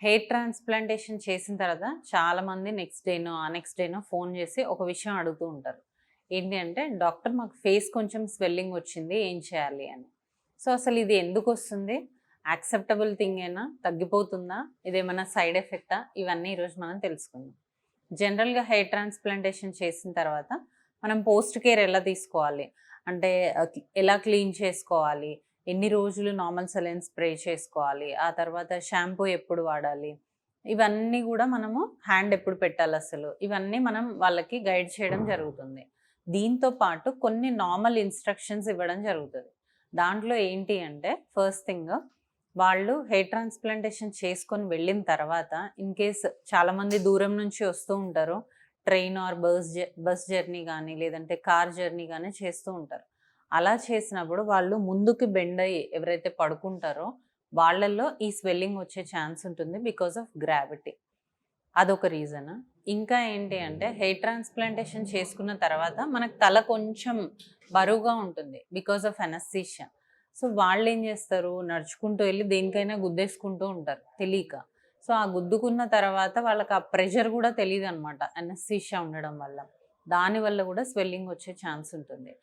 Hair transplantation చేసిన తర్వాత చాలామంది నెక్స్ట్ డేనో ఫోను చేసి ఒక విషయం అడుగుతూ ఉంటారు. ఏంటి అంటే, "డాక్టర్ మాకు ఫేస్ కొంచెం స్వెల్లింగ్ వచ్చింది. ఏం చేయాలి?" అని. సో, అసలు ఇది ఎందుకొస్తుంది? యాక్సెప్టబుల్ థింగేనా? తగ్గిపోతుందా? ఇదేమన్నా సైడ్ ఎఫెక్టా? ఇవన్నీ ఈరోజు మనం తెలుసుకుందాం. జనరల్‌గా హెయిర్ ట్రాన్స్‌ప్లాంటేషన్ చేసిన తర్వాత మనం పోస్ట్ కేర్ ఎలా తీసుకోవాలి? అంటే ఎలా క్లీన్ చేసుకోవాలి? ఎన్ని రోజులు నార్మల్ సెలైన్ స్ప్రే చేసుకోవాలి? ఆ తర్వాత షాంపూ ఎప్పుడు వాడాలి? ఇవన్నీ గూడా మనము హ్యాండ్ ఎప్పుడు పెట్టాలసలు? ఇవన్నీ మనం వాళ్ళకి గైడ్ చేయడం జరుగుతుంది. దీంతో పాటు కొన్ని నార్మల్ ఇన్‌స్ట్రక్షన్స్ ఇవ్వడం జరుగుతది. దాంట్లో ఏంటి అంటే ఫస్ట్ థింగ్ వాళ్ళు హెయిర్ ట్రాన్స్‌ప్లాంటేషన్ చేసుకొని వెళ్ళిన తర్వాత ఇన్‌కేస్ చాలామంది దూరం నుంచి వస్తూ ఉంటారు. ట్రైన్ ఆర్ బస్ జర్నీ గానీ, లేదంటే కార్ జర్నీ గానీ చేస్తూ ఉంటారు. అలా చేసినప్పుడు వాళ్ళు ముందుకి బెండ్ అయ్యి ఎవరైతే పడుకుంటారో వాళ్ళల్లో ఈ స్వెల్లింగ్ వచ్చే ఛాన్స్ ఉంటుంది బికాస్ ఆఫ్ గ్రావిటీ. అదొక రీజన్. ఇంకా ఏంటి అంటే హెయిర్ ట్రాన్స్‌ప్లాంటేషన్ చేసుకున్న తర్వాత మనకు తల కొంచెం బరువుగా ఉంటుంది బికాస్ ఆఫ్ అనస్థీషియా. సో, వాళ్ళేం జేస్తారు నడుచుకుంటూ ఎళ్లి దేనికైనా గుద్దేసుకుంటూ ఉంటారు తెలీక. సో, ఆ గుద్దుకున్న తర్వాత వాళ్ళకి ఆ ప్రెషర్ గూడా తెలీదనమాట అనస్థీషియా ఉండడం వల్ల. దానివల్ల గూడా స్వెల్లింగ్ వచ్చే ఛాన్స్ ఉంటుంది.